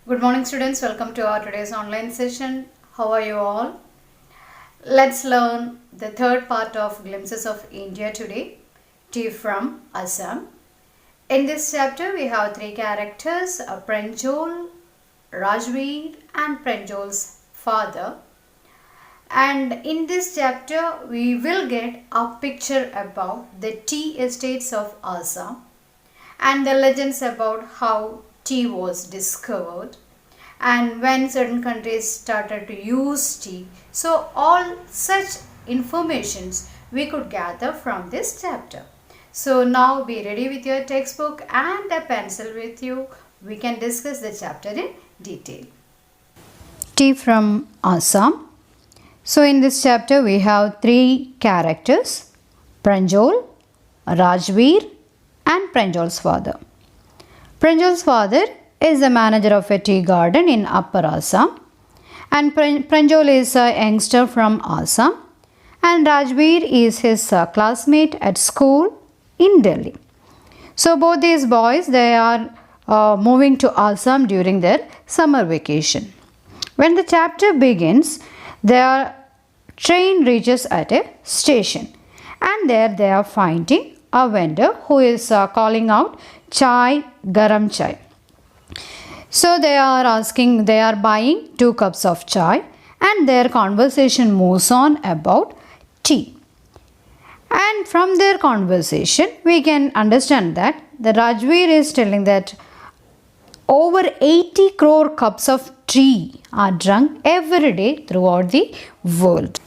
Good morning students, welcome to our today's online session. How are you all? Let's learn the third part of Glimpses of India today, Tea from Assam. In this chapter we have three characters, Pranjol, Rajveer and Pranjol's father. And in this chapter we will get a picture about the tea estates of Assam and the legends about how tea was discovered and when certain countries started to use tea. So all such informations we could gather from this chapter. So now be ready with your textbook and a pencil with you. We can discuss the chapter in detail. Tea from Assam. So in this chapter we have three characters, Pranjol, Rajveer and Pranjol's father. Pranjol's father is the manager of a tea garden in Upper Assam and Pranjol is a youngster from Assam and Rajveer is his classmate at school in Delhi. So both these boys, they are moving to Assam during their summer vacation. When the chapter begins, their train reaches at a station and there they are finding a vendor who is calling out chai, garam chai. So they are buying 2 cups of chai and their conversation moves on about tea. And from their conversation we can understand that the Rajveer is telling that over 80 crore cups of tea are drunk every day throughout the world.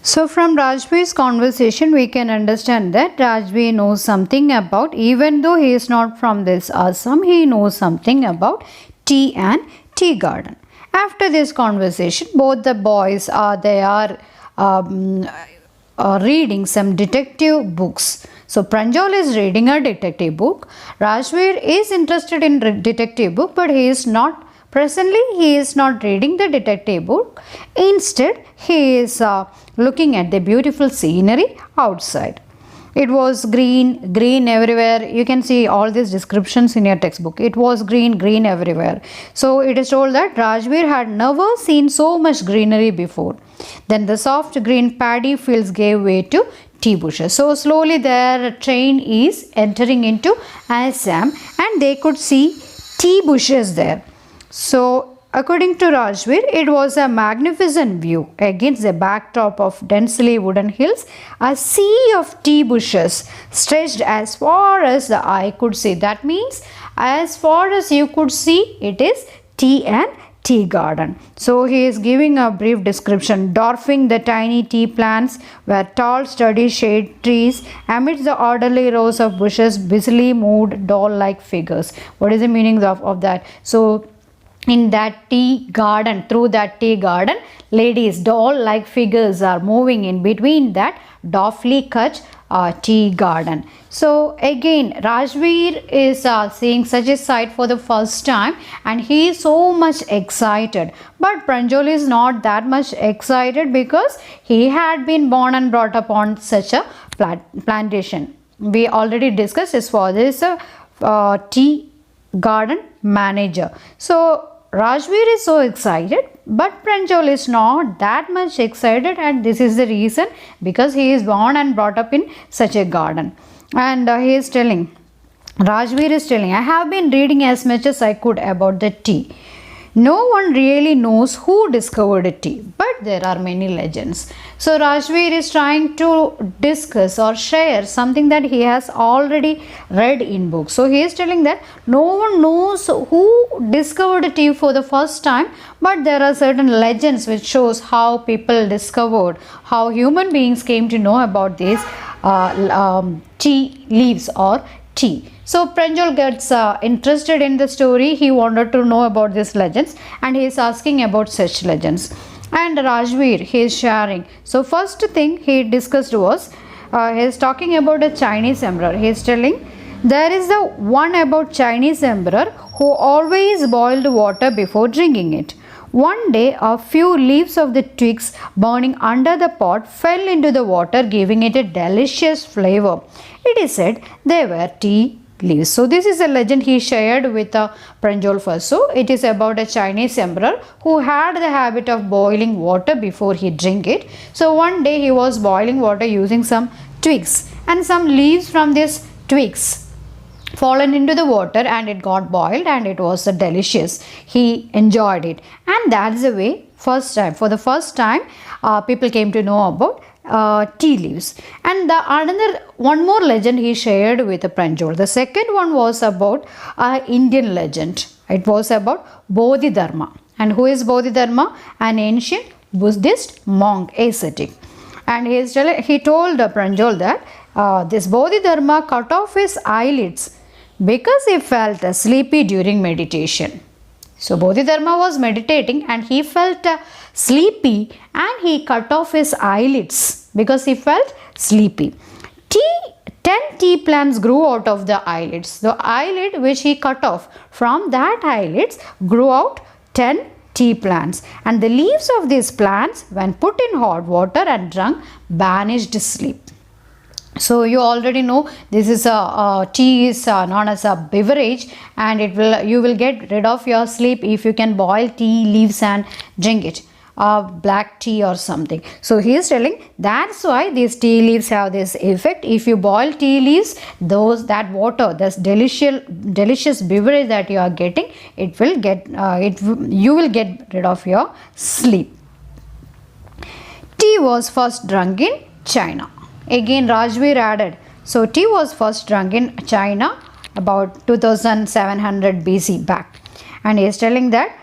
So from Rajveer's conversation we can understand that Rajveer knows something about, even though he is not from this Assam, he knows something about tea and tea garden. After this conversation, both the boys are reading some detective books. So Pranjol is reading a detective book. Rajveer is interested in detective book, but he is not reading the detective book. Instead, he is looking at the beautiful scenery outside. It was green everywhere. You can see all these descriptions in your textbook. It was green everywhere. So it is told that Rajveer had never seen so much greenery before. Then the soft green paddy fields gave way to tea bushes. So slowly their train is entering into Assam and they could see tea bushes there. So according to Rajveer, it was a magnificent view against the backdrop of densely wooden hills. A sea of tea bushes stretched as far as the eye could see. That means as far as you could see, it is tea and tea garden. So he is giving a brief description. Dwarfing the tiny tea plants were tall sturdy shade trees. Amidst the orderly rows of bushes busily moved doll-like figures. What is the meaning of that? So in that tea garden, through that tea garden, ladies, doll-like figures are moving in between that doffly cut tea garden. So again, Rajveer is seeing such a sight for the first time and he is so much excited. But Pranjol is not that much excited because he had been born and brought up on such a plantation. We already discussed his father is a tea garden manager. So Rajveer is so excited, but Pranjol is not that much excited, and this is the reason because he is born and brought up in such a garden. And Rajveer is telling, I have been reading as much as I could about the tea. No one really knows who discovered tea, but there are many legends. So Rajveer is trying to discuss or share something that he has already read in books. So he is telling that no one knows who discovered tea for the first time, but there are certain legends which shows how people discovered, how human beings came to know about these tea leaves or tea. So Pranjol gets interested in the story. He wanted to know about these legends and he is asking about such legends. And Rajveer, he is sharing. So first thing he discussed was, he is talking about a Chinese emperor. He is telling, there is the one about Chinese emperor who always boiled water before drinking it. One day, a few leaves of the twigs burning under the pot fell into the water, giving it a delicious flavor. It is said they were tea leaves. So this is a legend he shared with Pranjal first. So it is about a Chinese emperor who had the habit of boiling water before he drink it. So one day he was boiling water using some twigs, and some leaves from these twigs fallen into the water, and it got boiled, and it was delicious. He enjoyed it, and that's the way for the first time people came to know about tea leaves. And another one more legend he shared with Pranjal. The second one was about Indian legend. It was about Bodhidharma. And who is Bodhidharma? An ancient Buddhist monk, ascetic. And he told Pranjal that this Bodhidharma cut off his eyelids because he felt sleepy during meditation. So Bodhidharma was meditating and he felt sleepy, and he cut off his eyelids because he felt sleepy. 10 tea plants grew out of the eyelids. The eyelid which he cut off, from that eyelids grew out 10 tea plants, and the leaves of these plants, when put in hot water and drunk, banished sleep. So you already know this is a tea is known as a beverage, and you will get rid of your sleep if you can boil tea leaves and drink it, black tea or something. So he is telling that's why these tea leaves have this effect. If you boil tea leaves, that water, this delicious beverage that you are getting, you will get rid of your sleep. Tea was first drunk in China. Again Rajveer added, so tea was first drunk in China about 2700 BC back, and he is telling that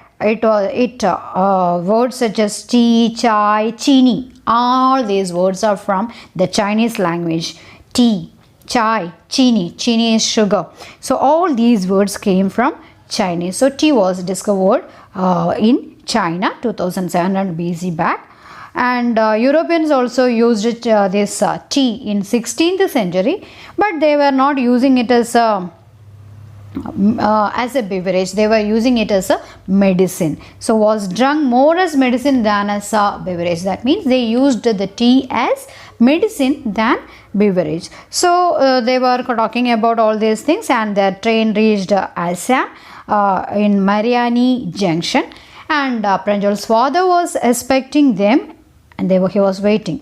words such as tea, chai, chini, all these words are from the Chinese language. Tea, chai, chini is sugar. So all these words came from Chinese. So tea was discovered in China 2700 BC back. And Europeans also used this tea in 16th century, but they were not using it as a beverage. They were using it as a medicine. So was drunk more as medicine than as a beverage. That means they used the tea as medicine than beverage. So they were talking about all these things, and their train reached Assam in Mariani Junction, and Pranjal's father was expecting them, and he was waiting.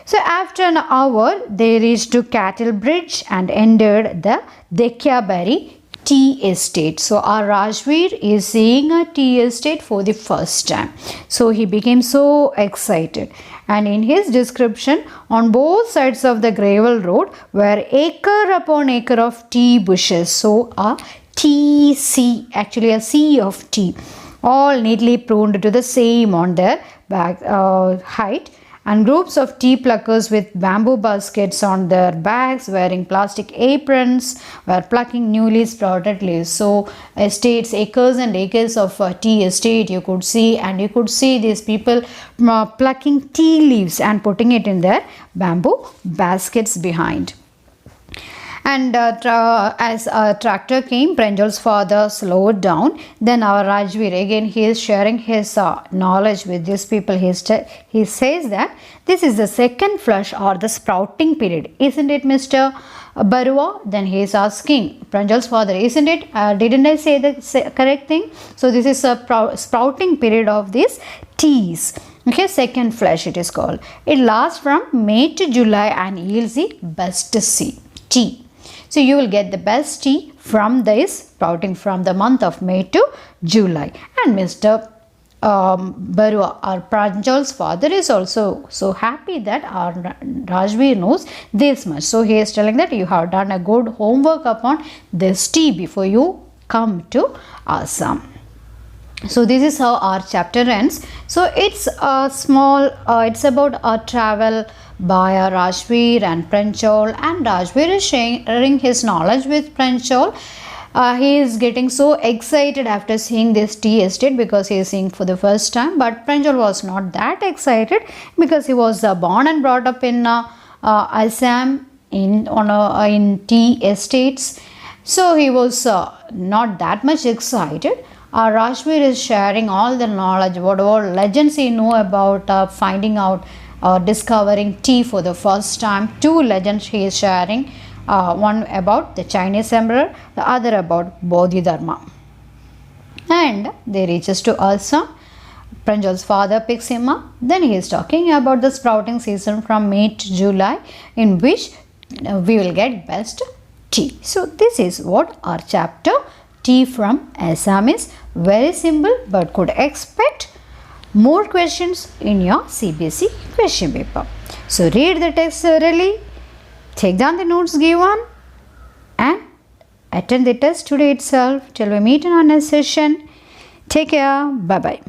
So after an hour, they reached to Cattle Bridge and entered the Dekhiabari tea estate. So our Rajveer is seeing a tea estate for the first time. So he became so excited. And in his description, on both sides of the gravel road were acre upon acre of tea bushes. So a tea sea, actually a sea of tea, all neatly pruned to the same on their back height, and groups of tea pluckers with bamboo baskets on their backs, wearing plastic aprons, were plucking newly sprouted leaves. So estates, acres and acres of tea estate you could see, and you could see these people plucking tea leaves and putting it in their bamboo baskets behind. And as a tractor came, Pranjal's father slowed down. Then our Rajveer, again he is sharing his knowledge with these people. He says that this is the second flush or the sprouting period. Isn't it, Mr. Barua? Then he is asking Pranjal's father, isn't it? Didn't I say the correct thing? So this is a sprouting period of these teas. Okay, second flush it is called. It lasts from May to July and yields the best tea. So you will get the best tea from this sprouting from the month of May to July. And Mr. Barua, our Pranjal's father, is also so happy that our Rajveer knows this much. So he is telling that you have done a good homework upon this tea before you come to Assam. So this is how our chapter ends. So it's a small, it's about a travel by Rajveer and Pranjal, and Rajveer is sharing his knowledge with Pranjal. He is getting so excited after seeing this tea estate because he is seeing for the first time, but Pranjal was not that excited because he was born and brought up in Assam in tea estates. So he was not that much excited. Rajveer is sharing all the knowledge, whatever legends he know about finding out discovering tea for the first time. 2 legends he is sharing. one about the Chinese emperor, the other about Bodhidharma. And they reaches to Assam. Pranjal's father picks him up. Then he is talking about the sprouting season from May to July, in which we will get best tea. So this is what our chapter tea from Assam is. Very simple, but could expect more questions in your CBSE question paper. So read the text thoroughly, take down the notes given, and attend the test today itself. Till we meet in our next session. Take care. Bye bye.